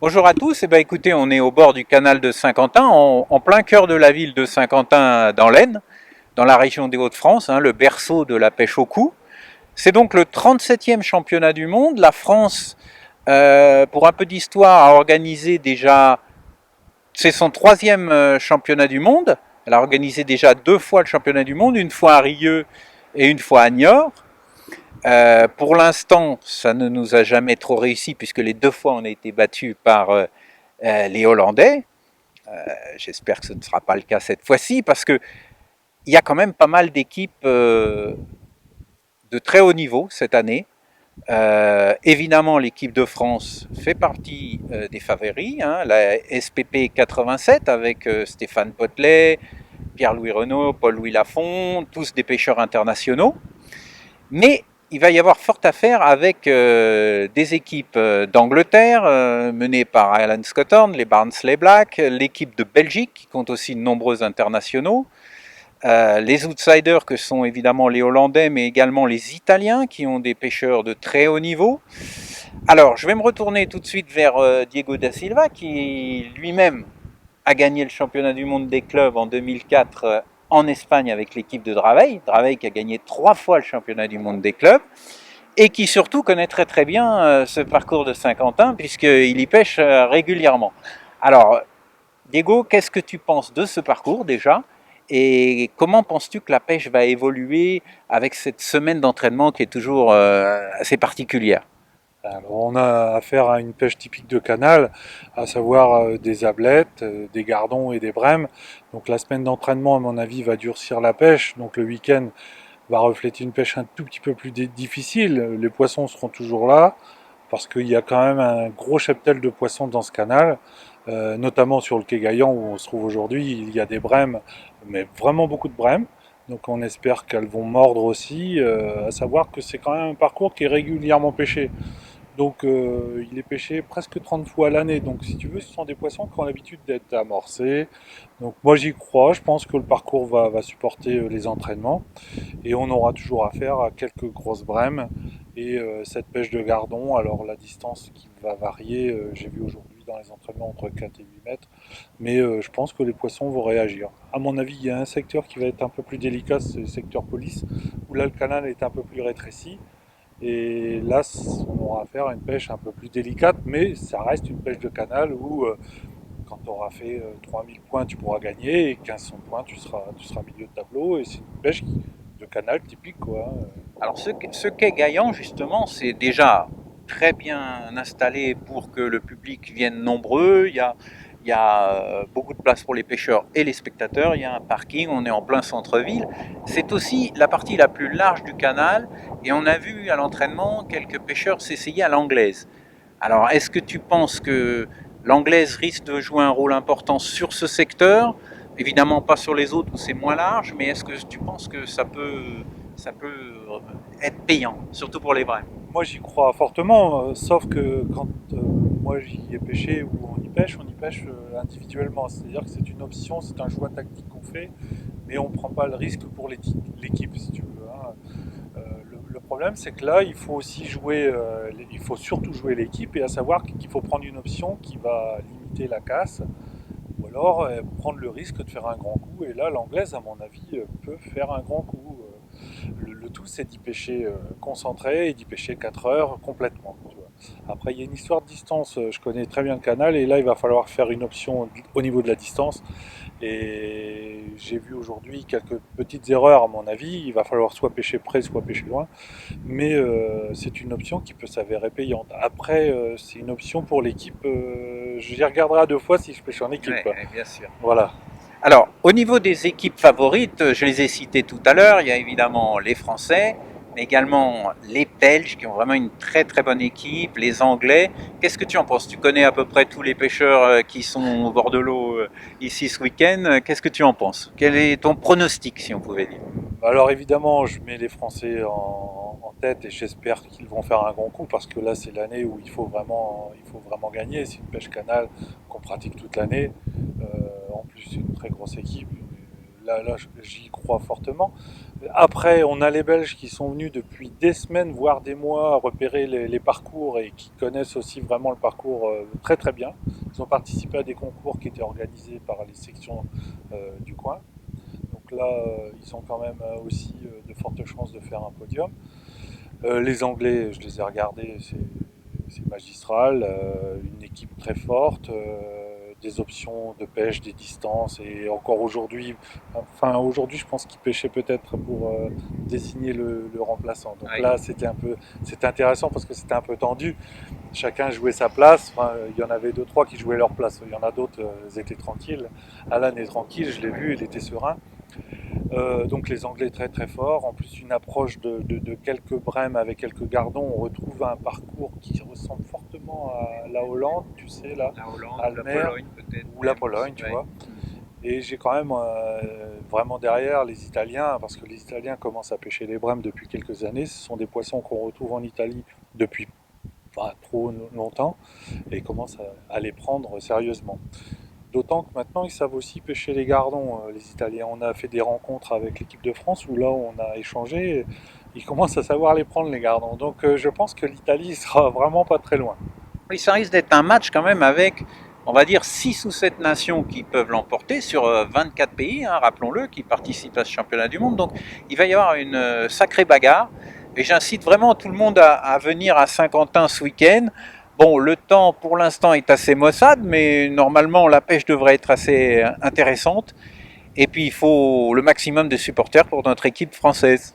Bonjour à tous, écoutez, on est au bord du canal de Saint-Quentin, en plein cœur de la ville de Saint-Quentin dans l'Aisne, dans la région des Hauts-de-France, le berceau de la pêche au cou. C'est donc le 37e championnat du monde. La France, pour un peu d'histoire, a organisé déjà, c'est son troisième championnat du monde. Elle a organisé déjà 2 fois le championnat du monde, une fois à Rieux et une fois à Niort. Pour l'instant, ça ne nous a jamais trop réussi puisque les 2 fois on a été battus par les Hollandais. J'espère que ce ne sera pas le cas cette fois-ci parce que il y a quand même pas mal d'équipes de très haut niveau cette année. Évidemment, l'équipe de France fait partie des favoris, la SPP 87 avec Stéphane Potelet, Pierre-Louis Renaud, Paul-Louis Lafont, tous des pêcheurs internationaux. Mais il va y avoir fort à faire avec des équipes d'Angleterre menées par Alan Scottorn, les Barnsley Black, l'équipe de Belgique qui compte aussi de nombreux internationaux, les outsiders que sont évidemment les Hollandais mais également les Italiens qui ont des pêcheurs de très haut niveau. Alors je vais me retourner tout de suite vers Diego da Silva qui lui-même a gagné le championnat du monde des clubs en 2004 en Espagne avec l'équipe de Draveil. Draveil qui a gagné 3 fois le championnat du monde des clubs et qui surtout connaît très très bien ce parcours de Saint-Quentin puisqu'il y pêche régulièrement. Alors, Diego, qu'est-ce que tu penses de ce parcours déjà et comment penses-tu que la pêche va évoluer avec cette semaine d'entraînement qui est toujours assez particulière? Alors, on a affaire à une pêche typique de canal, à savoir des ablettes, des gardons et des brèmes. Donc la semaine d'entraînement, à mon avis, va durcir la pêche. Donc le week-end va refléter une pêche un tout petit peu plus difficile. Les poissons seront toujours là, parce qu'il y a quand même un gros cheptel de poissons dans ce canal, notamment sur le quai Gaillan où on se trouve aujourd'hui. Il y a des brèmes, mais vraiment beaucoup de brèmes. Donc on espère qu'elles vont mordre aussi, à savoir que c'est quand même un parcours qui est régulièrement pêché. Donc il est pêché presque 30 fois à l'année. Donc si tu veux, ce sont des poissons qui ont l'habitude d'être amorcés. Donc moi j'y crois, je pense que le parcours va supporter les entraînements. Et on aura toujours affaire à quelques grosses brèmes. Et cette pêche de gardon, alors la distance qui va varier, j'ai vu aujourd'hui dans les entraînements entre 4 et 8 mètres. Mais je pense que les poissons vont réagir. À mon avis, il y a un secteur qui va être un peu plus délicat, c'est le secteur police, où là le canal est un peu plus rétréci. Et là, on aura affaire à une pêche un peu plus délicate, mais ça reste une pêche de canal où, quand tu auras fait 3000 points, tu pourras gagner, et 1500 points, tu seras milieu de tableau, et c'est une pêche de canal typique, quoi. Alors ce quai Gaillan, justement, c'est déjà très bien installé pour que le public vienne nombreux. Il y a beaucoup de place pour les pêcheurs et les spectateurs. Il y a un parking, on est en plein centre-ville. C'est aussi la partie la plus large du canal et on a vu à l'entraînement quelques pêcheurs s'essayer à l'anglaise. Alors est-ce que tu penses que l'anglaise risque de jouer un rôle important sur ce secteur? Évidemment pas sur les autres où c'est moins large, mais est-ce que tu penses que ça peut être payant, surtout pour les vrais? Moi, j'y crois fortement, sauf que quand moi j'y ai pêché ou on y pêche individuellement. C'est-à-dire que c'est une option, c'est un choix tactique qu'on fait, mais on ne prend pas le risque pour l'équipe, si tu veux, hein. Le problème, c'est que là, il faut aussi jouer, il faut surtout jouer l'équipe et à savoir qu'il faut prendre une option qui va limiter la casse ou alors prendre le risque de faire un grand coup. Et là, l'anglaise, à mon avis, peut faire un grand coup. Le tout, c'est d'y pêcher concentré et d'y pêcher 4 heures complètement. Tu vois. Après, il y a une histoire de distance. Je connais très bien le canal et là, il va falloir faire une option au niveau de la distance. Et j'ai vu aujourd'hui quelques petites erreurs, à mon avis. Il va falloir soit pêcher près, soit pêcher loin. Mais c'est une option qui peut s'avérer payante. Après, c'est une option pour l'équipe. J'y regarderai à 2 fois si je pêche en équipe, Oui, quoi. bien sûr. Voilà. Alors, au niveau des équipes favorites, je les ai citées tout à l'heure. Il y a évidemment les Français, mais également les Belges qui ont vraiment une très très bonne équipe, les Anglais. Qu'est-ce que tu en penses? Tu connais à peu près tous les pêcheurs qui sont au bord de l'eau ici ce week-end. Qu'est-ce que tu en penses? Quel est ton pronostic, si on pouvait dire? Alors évidemment, je mets les Français en tête et j'espère qu'ils vont faire un grand coup parce que là, c'est l'année où il faut vraiment gagner. C'est une pêche canal qu'on pratique toute l'année. En plus, c'est une très grosse équipe. là, j'y crois fortement. Après, on a les Belges qui sont venus depuis des semaines, voire des mois, repérer les parcours et qui connaissent aussi vraiment le parcours très très bien. Ils ont participé à des concours qui étaient organisés par les sections du coin. Donc là, ils ont quand même aussi de fortes chances de faire un podium. Les Anglais, je les ai regardés, c'est magistral, une équipe très forte, des options de pêche, des distances, et encore aujourd'hui, enfin aujourd'hui je pense qu'ils pêchaient peut-être pour désigner le remplaçant. Donc Oui. là c'était intéressant parce que c'était un peu tendu, chacun jouait sa place, enfin, il y en avait deux trois qui jouaient leur place, il y en a d'autres, ils étaient tranquilles. Alan est tranquille, je l'ai vu, il était serein. Donc les Anglais très très forts, en plus une approche de quelques brèmes avec quelques gardons, on retrouve un parcours qui ressemble fortement à la Hollande, tu sais là, La Hollande, à la Almer, Pologne peut-être. ou la Pologne, tu vois. Et j'ai quand même vraiment derrière les Italiens, parce que les Italiens commencent à pêcher les brèmes depuis quelques années, ce sont des poissons qu'on retrouve en Italie depuis pas trop longtemps, et commencent à les prendre sérieusement. D'autant que maintenant ils savent aussi pêcher les gardons, les Italiens. On a fait des rencontres avec l'équipe de France où là on a échangé, ils commencent à savoir les prendre les gardons. Donc je pense que l'Italie sera vraiment pas très loin. Oui, ça risque d'être un match quand même avec, on va dire, 6 ou 7 nations qui peuvent l'emporter sur 24 pays, hein, rappelons-le, qui participent à ce championnat du monde. Donc il va y avoir une sacrée bagarre. Et j'incite vraiment tout le monde à venir à Saint-Quentin ce week-end. Bon, le temps pour l'instant est assez maussade, mais normalement la pêche devrait être assez intéressante. Et puis il faut le maximum de supporters pour notre équipe française.